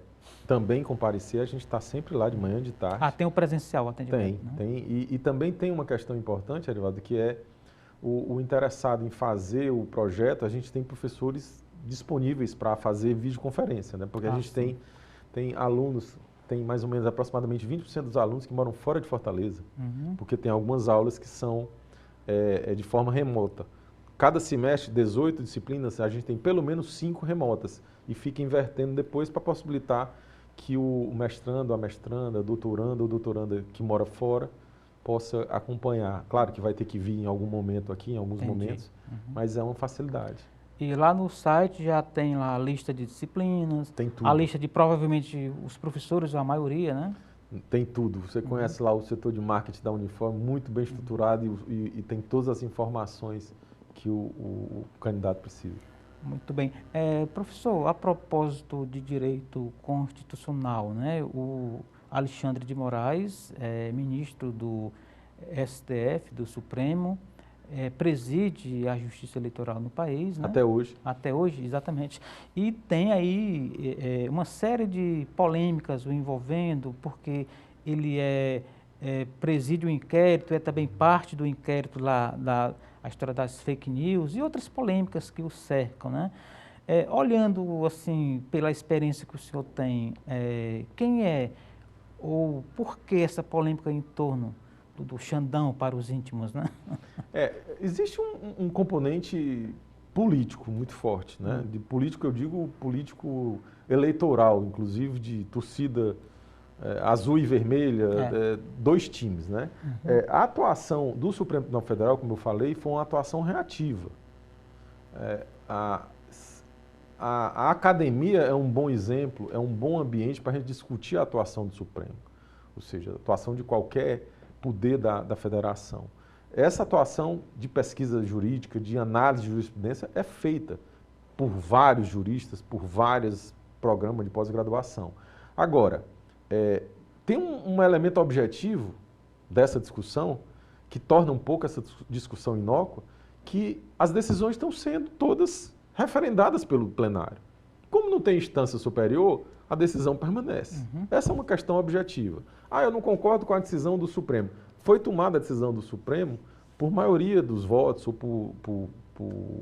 também comparecer, a gente está sempre lá de manhã, de tarde. Ah, tem o presencial atendimento. Tem. E também tem uma questão importante, Erivaldo, que é o interessado em fazer o projeto, a gente tem professores disponíveis para fazer videoconferência, né? Porque a gente tem alunos, tem mais ou menos aproximadamente 20% dos alunos que moram fora de Fortaleza, porque tem algumas aulas que são de forma remota. Cada semestre, 18 disciplinas, a gente tem pelo menos 5 remotas e fica invertendo depois para possibilitar que o mestrando, a mestranda, doutorando ou doutoranda que mora fora possa acompanhar. Claro que vai ter que vir em algum momento aqui, em alguns momentos, mas é uma facilidade. E lá no site já tem lá a lista de disciplinas, tem tudo. A lista de provavelmente os professores, a maioria, né? Tem tudo. Você conhece lá o setor de marketing da Unifor, muito bem estruturado e tem todas as informações que o candidato precisa. Muito bem. Professor, a propósito de direito constitucional, né? O Alexandre de Moraes, ministro do STF, do Supremo, preside a justiça eleitoral no país, né? Até hoje. Até hoje, exatamente. E tem aí uma série de polêmicas o envolvendo, porque ele preside o inquérito, é também parte do inquérito lá a história das fake news e outras polêmicas que o cercam, né? Olhando, assim, pela experiência que o senhor tem, quem ou por que essa polêmica em torno do Xandão para os íntimos, né? Existe um componente político muito forte, né? De político, eu digo político eleitoral, inclusive de torcida azul e vermelha, 2 times, né? A atuação do Supremo Tribunal Federal, como eu falei, foi uma atuação reativa. A academia é um bom exemplo, é um bom ambiente para a gente discutir a atuação do Supremo, ou seja, a atuação de qualquer poder da federação. Essa atuação de pesquisa jurídica, de análise de jurisprudência, é feita por vários juristas, por vários programas de pós-graduação. Agora, tem um elemento objetivo dessa discussão que torna um pouco essa discussão inócua, que as decisões estão sendo todas referendadas pelo plenário. Como não tem instância superior, a decisão permanece. Essa é uma questão objetiva. Eu não concordo com a decisão do Supremo. Foi tomada a decisão do Supremo por maioria dos votos ou por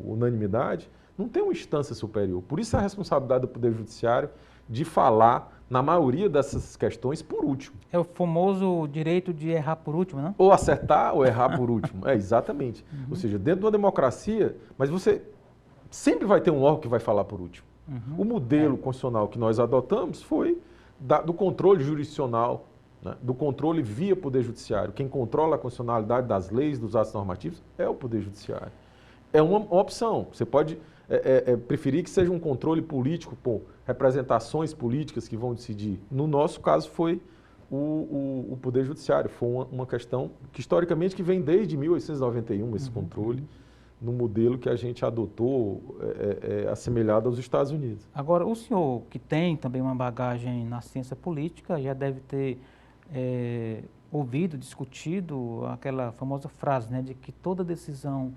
unanimidade, não tem uma instância superior. Por isso a responsabilidade do Poder Judiciário de falar na maioria dessas questões, por último. É o famoso direito de errar por último, né? Ou acertar ou errar por último. Exatamente. Ou seja, dentro de uma democracia, mas você sempre vai ter um órgão que vai falar por último. O modelo constitucional que nós adotamos foi do controle jurisdicional, né, do controle via Poder Judiciário. Quem controla a constitucionalidade das leis, dos atos normativos, é o Poder Judiciário. É uma opção. Você pode preferir que seja um controle político por representações políticas que vão decidir. No nosso caso, foi o Poder Judiciário. Foi uma questão que, historicamente, que vem desde 1891, esse controle, no modelo que a gente adotou, assemelhado aos Estados Unidos. Agora, o senhor, que tem também uma bagagem na ciência política, já deve ter ouvido, discutido aquela famosa frase, né, de que toda decisão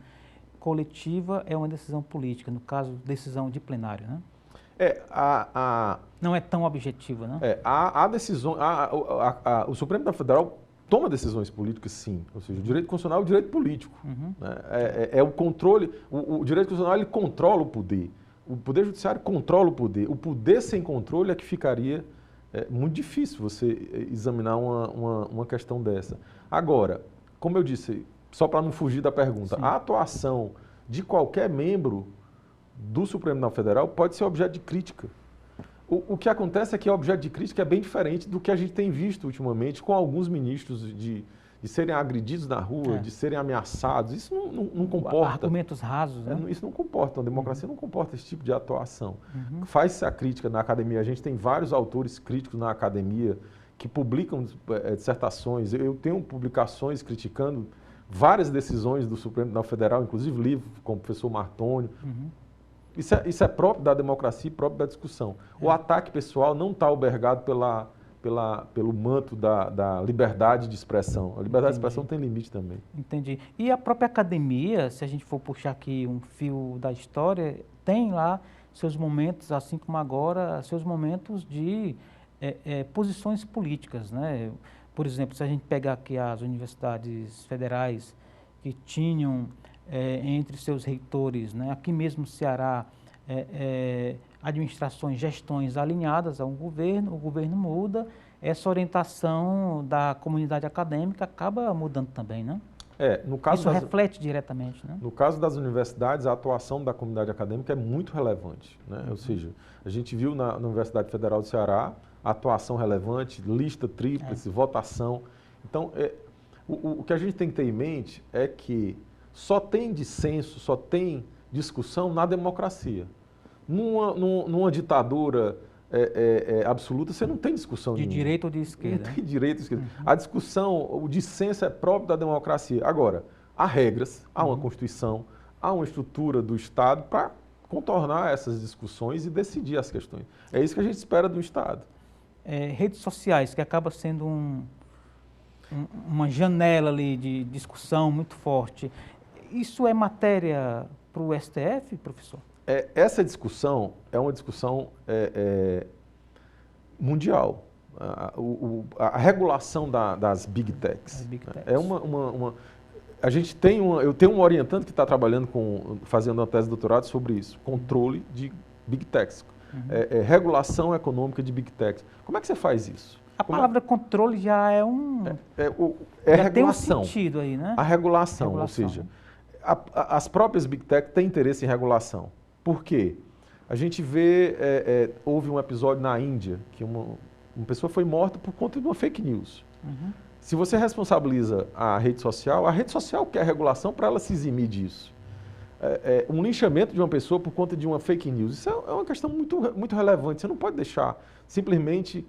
coletiva é uma decisão política, no caso, decisão de plenário, né? Não é tão objetivo, né? O Supremo Tribunal Federal toma decisões políticas, sim. Ou seja, o direito constitucional é o direito político. Né? É o controle. O direito constitucional ele controla o poder. O Poder Judiciário controla o poder. O poder sem controle é que ficaria muito difícil você examinar uma questão dessa. Agora, como eu disse, só para não fugir da pergunta, sim, a atuação de qualquer membro do Supremo Tribunal Federal pode ser objeto de crítica. O que acontece é que o objeto de crítica é bem diferente do que a gente tem visto ultimamente com alguns ministros de serem agredidos na rua, de serem ameaçados. Isso não comporta... Argumentos rasos, né? Isso não comporta, a democracia não comporta esse tipo de atuação. Faz-se a crítica na academia, a gente tem vários autores críticos na academia que publicam dissertações. Eu tenho publicações criticando várias decisões do Supremo Tribunal Federal, inclusive livros com o professor Martônio. Isso é próprio da democracia e próprio da discussão. O ataque pessoal não está albergado pelo manto da liberdade de expressão. A liberdade de expressão tem limite também. Entendi. E a própria academia, se a gente for puxar aqui um fio da história, tem lá seus momentos, assim como agora, seus momentos de posições políticas, né? Por exemplo, se a gente pegar aqui as universidades federais que tinham entre seus reitores, né, aqui mesmo no Ceará, administrações, gestões alinhadas a um governo, o governo muda, essa orientação da comunidade acadêmica acaba mudando também, né? Isso reflete diretamente, né? No caso das universidades, a atuação da comunidade acadêmica é muito relevante, né? Ou seja, a gente viu na Universidade Federal do Ceará a atuação relevante, lista tríplice, votação. Então, o que a gente tem que ter em mente é que só tem dissenso, só tem discussão na democracia. Numa ditadura absoluta, você não tem discussão de direita ou de esquerda. Não tem direita ou esquerda. A discussão, o dissenso é próprio da democracia. Agora, há regras, há uma Constituição, há uma estrutura do Estado para contornar essas discussões e decidir as questões. É isso que a gente espera do Estado. Redes sociais, que acaba sendo uma janela ali de discussão muito forte. Isso é matéria para o STF, professor? Essa discussão é uma discussão mundial. A regulação das Big Techs. A gente eu tenho um orientando que está trabalhando fazendo uma tese de doutorado sobre isso, controle de Big Techs. Regulação econômica de Big Techs. Como é que você faz isso? A palavra controle já é regulação. Tem um sentido aí, né? A regulação, ou seja, as próprias Big Tech têm interesse em regulação. Por quê? A gente vê, houve um episódio na Índia que uma pessoa foi morta por conta de uma fake news. Se você responsabiliza a rede social quer regulação para ela se eximir disso. Um linchamento de uma pessoa por conta de uma fake news, isso é uma questão muito, muito relevante. Você não pode simplesmente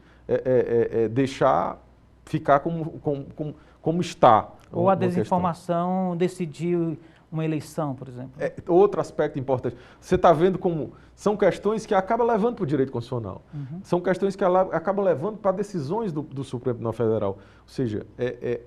deixar ficar como está. Ou a desinformação decidir uma eleição, por exemplo. Outro aspecto importante. Você está vendo como são questões que acabam levando para o direito constitucional. São questões que acabam levando para decisões do Supremo Tribunal Federal. Ou seja,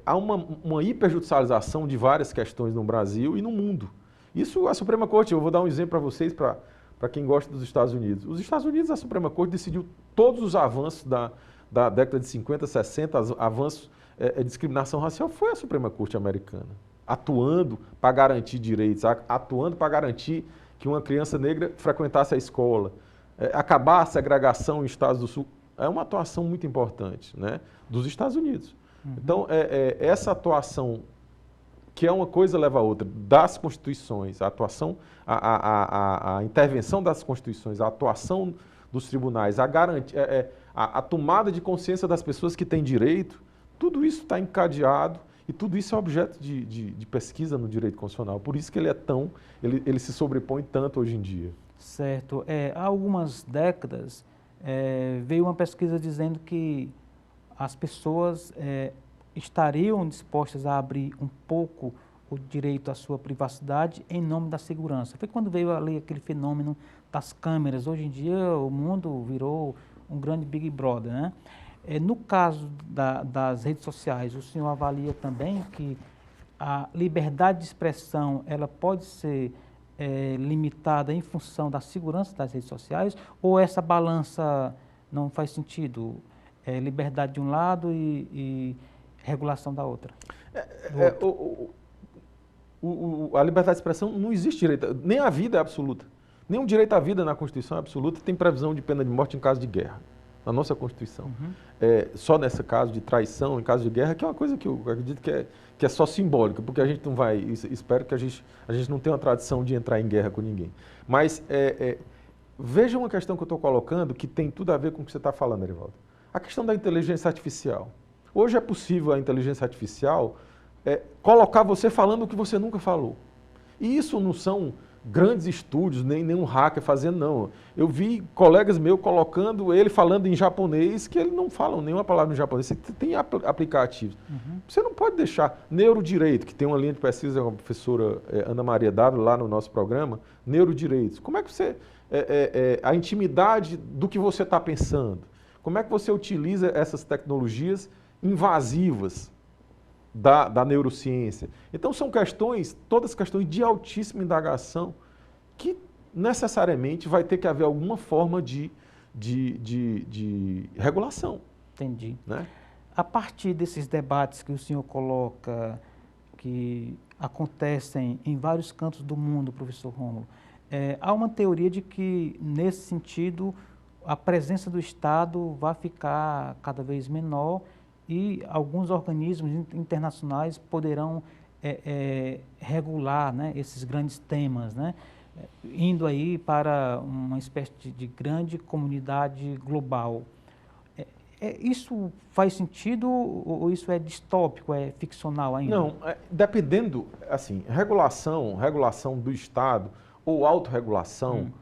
há uma hiperjudicialização de várias questões no Brasil e no mundo. Isso a Suprema Corte, eu vou dar um exemplo para vocês, para quem gosta dos Estados Unidos. Os Estados Unidos, a Suprema Corte decidiu todos os avanços da década de 50, 60, avanços de discriminação racial, foi a Suprema Corte americana, atuando para garantir direitos, atuando para garantir que uma criança negra frequentasse a escola, acabar a segregação em estados do Sul. é uma atuação muito importante, né, dos Estados Unidos. Então, essa atuação, que é uma coisa leva a outra, das constituições, a atuação, a intervenção das constituições, a atuação dos tribunais, a garantia, a tomada de consciência das pessoas que têm direito, tudo isso está encadeado e tudo isso é objeto de pesquisa no direito constitucional. Por isso que ele se sobrepõe tanto hoje em dia. Certo. Há algumas décadas veio uma pesquisa dizendo que as pessoas estariam dispostas a abrir um pouco o direito à sua privacidade em nome da segurança. Foi quando veio ali aquele fenômeno das câmeras. Hoje em dia o mundo virou um grande Big Brother, né? No caso das redes sociais, o senhor avalia também que a liberdade de expressão ela pode ser limitada em função da segurança das redes sociais, ou essa balança não faz sentido? Liberdade de um lado e regulação da outra. A liberdade de expressão não existe direito, nem a vida é absoluta. Nenhum direito à vida na Constituição é absoluta, tem previsão de pena de morte em caso de guerra, na nossa Constituição. Só nesse caso de traição, em caso de guerra, que é uma coisa que eu acredito que é só simbólica, porque a gente não vai, espero que a gente não tenha uma tradição de entrar em guerra com ninguém. Mas veja uma questão que eu estou colocando que tem tudo a ver com o que você está falando, Erivaldo. A questão da inteligência artificial. Hoje é possível a inteligência artificial colocar você falando o que você nunca falou. E isso não são grandes estúdios, nem nenhum hacker fazendo, não. Eu vi colegas meus colocando ele falando em japonês, que ele não fala nenhuma palavra em japonês. Você tem aplicativos. Você não pode deixar neurodireito, que tem uma linha de pesquisa com a professora Ana Maria Dávila lá no nosso programa, neurodireitos. Como é que você... a intimidade do que você está pensando. Como é que você utiliza essas tecnologias invasivas da neurociência? Então são questões, todas questões de altíssima indagação, que necessariamente vai ter que haver alguma forma de regulação. Entendi. Né? A partir desses debates que o senhor coloca, que acontecem em vários cantos do mundo, professor Rômulo, há uma teoria de que, nesse sentido, a presença do Estado vai ficar cada vez menor e alguns organismos internacionais poderão regular, né, esses grandes temas, né, indo aí para uma espécie de grande comunidade global. Isso faz sentido ou isso é distópico, é ficcional ainda? Não, dependendo, assim, regulação do Estado ou autorregulação,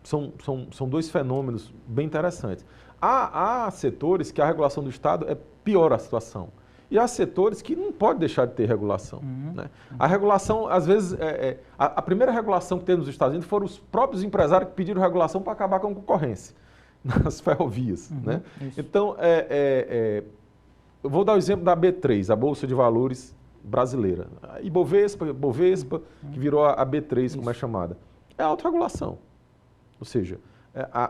são dois fenômenos bem interessantes. Há setores que a regulação do Estado piora a situação. E há setores que não pode deixar de ter regulação. Né? A regulação, às vezes, a primeira regulação que teve nos Estados Unidos foram os próprios empresários que pediram regulação para acabar com a concorrência nas ferrovias. Né? Então, eu vou dar o exemplo da B3, a Bolsa de Valores brasileira. A Ibovespa, que virou a B3, como é chamada. É autorregulação. Ou seja,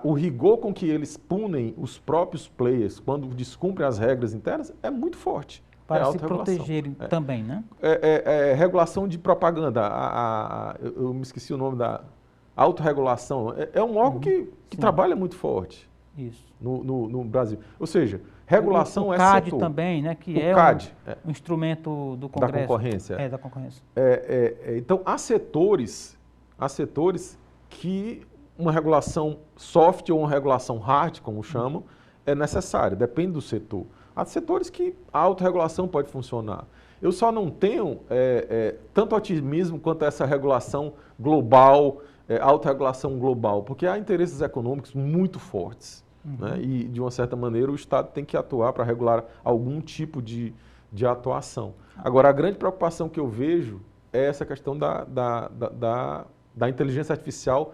o rigor com que eles punem os próprios players quando descumprem as regras internas é muito forte. Para se protegerem também, né? Regulação de propaganda, eu me esqueci o nome da autorregulação. É um órgão que trabalha muito forte no Brasil. Ou seja, regulação o é CAD setor. também, né? Que um instrumento do Congresso. Da concorrência. Da concorrência. Então, há setores que uma regulação soft ou uma regulação hard, como chamam, é necessária, depende do setor. Há setores que a autorregulação pode funcionar. Eu só não tenho tanto otimismo quanto essa regulação global, autorregulação global, porque há interesses econômicos muito fortes. Né? E, de uma certa maneira, o Estado tem que atuar para regular algum tipo de atuação. Agora, a grande preocupação que eu vejo é essa questão da inteligência artificial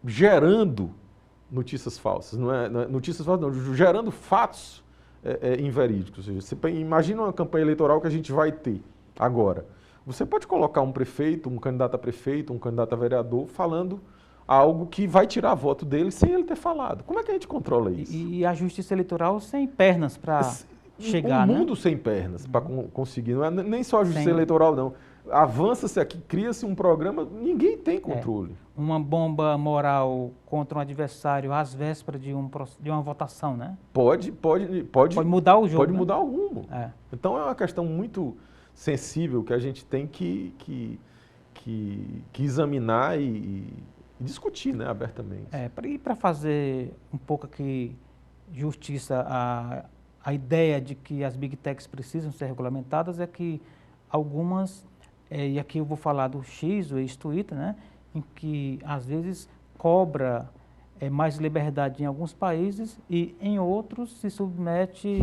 gerando notícias falsas. Não é notícias falsas, não, gerando fatos inverídicos. Ou seja, você imagina uma campanha eleitoral que a gente vai ter agora. Você pode colocar um prefeito, um candidato a prefeito, um candidato a vereador, falando algo que vai tirar voto dele sem ele ter falado. Como é que a gente controla isso? E a justiça eleitoral sem pernas para chegar, um mundo sem pernas para conseguir. Não é nem só a justiça eleitoral, não. avança-se aqui, cria-se um programa, ninguém tem controle. Uma bomba moral contra um adversário às vésperas de uma votação, né? Pode mudar o jogo. Pode mudar o rumo. É. Então é uma questão muito sensível que a gente tem que examinar e discutir, né, abertamente. E para fazer um pouco aqui justiça à ideia de que as Big Techs precisam ser regulamentadas, é que algumas, e aqui eu vou falar do X, o ex-Twitter, né, em que às vezes cobra mais liberdade em alguns países e em outros se submete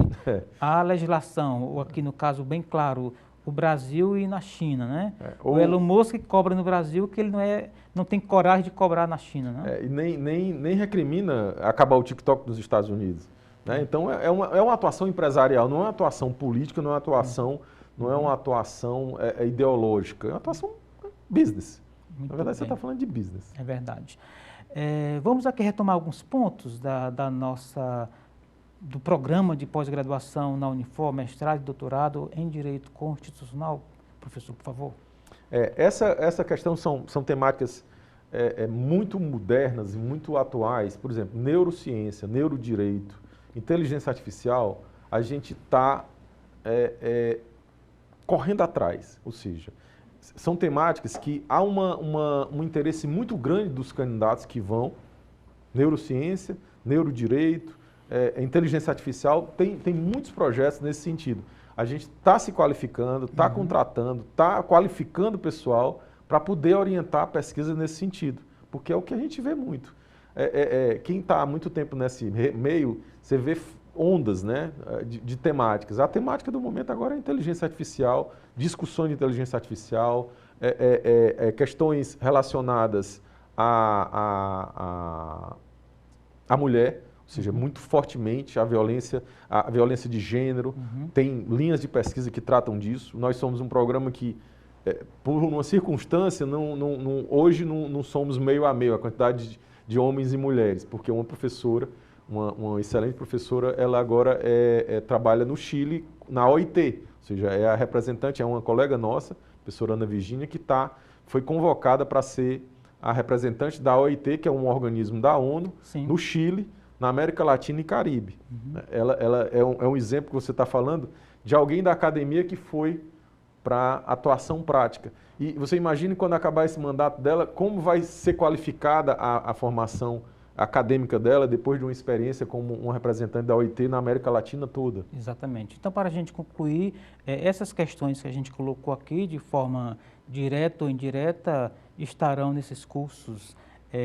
à legislação, ou aqui no caso bem claro, o Brasil e na China, né? O Elon Musk cobra no Brasil que ele não tem coragem de cobrar na China, né? E nem recrimina acabar o TikTok nos Estados Unidos, né? Então é uma atuação empresarial, não é uma atuação política, não é uma atuação ideológica, é uma atuação business. Muito Na verdade, você bem. está falando de business. É verdade. Vamos aqui retomar alguns pontos do programa de pós-graduação na Unifor, mestrado e doutorado em Direito Constitucional. Professor, por favor. Essa questão são temáticas muito modernas e muito atuais. Por exemplo, neurociência, neurodireito, inteligência artificial, a gente está correndo atrás, ou seja, são temáticas que há um interesse muito grande dos candidatos que vão, neurociência, neurodireito, inteligência artificial, tem muitos projetos nesse sentido. A gente está se qualificando, está contratando, está qualificando o pessoal para poder orientar a pesquisa nesse sentido, porque é o que a gente vê muito. Quem está há muito tempo nesse meio, você vê ondas, né, de temáticas. A temática do momento agora é inteligência artificial, discussões de inteligência artificial, questões relacionadas à mulher, ou seja, muito fortemente a violência de gênero. Tem linhas de pesquisa que tratam disso. Nós somos um programa que, por uma circunstância, hoje não somos meio a meio, a quantidade de homens e mulheres, porque uma professora, uma excelente professora, ela agora trabalha no Chile, na OIT, ou seja, é a representante, é uma colega nossa, a professora Ana Virgínia, que foi convocada para ser a representante da OIT, que é um organismo da ONU, Sim. no Chile, na América Latina e Caribe. Ela é um exemplo que você está falando de alguém da academia que foi para atuação prática. E você imagine quando acabar esse mandato dela, como vai ser qualificada a formação acadêmica dela depois de uma experiência como uma representante da OIT na América Latina toda. Exatamente. Então, para a gente concluir, essas questões que a gente colocou aqui de forma direta ou indireta estarão nesses cursos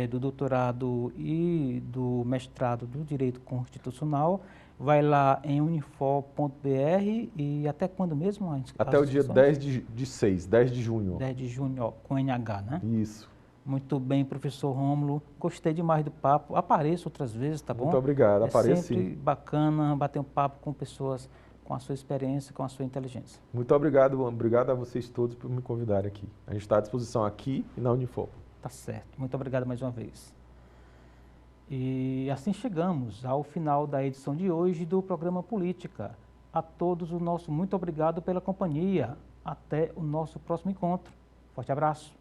do doutorado e do mestrado do Direito Constitucional. Vai lá em unifor.br e até quando mesmo? Até o dia 10 de junho. 10 de junho, ó, com NH, né? Isso. Muito bem, professor Rômulo. Gostei demais do papo. Apareça outras vezes, tá bom? Muito obrigado. Apareça sim. É sempre bacana bater um papo com pessoas com a sua experiência, com a sua inteligência. Muito obrigado. Obrigado a vocês todos por me convidarem aqui. A gente está à disposição aqui e na Unifor. Tá certo. Muito obrigado mais uma vez. E assim chegamos ao final da edição de hoje do programa Política. A todos o nosso muito obrigado pela companhia. Até o nosso próximo encontro. Forte abraço.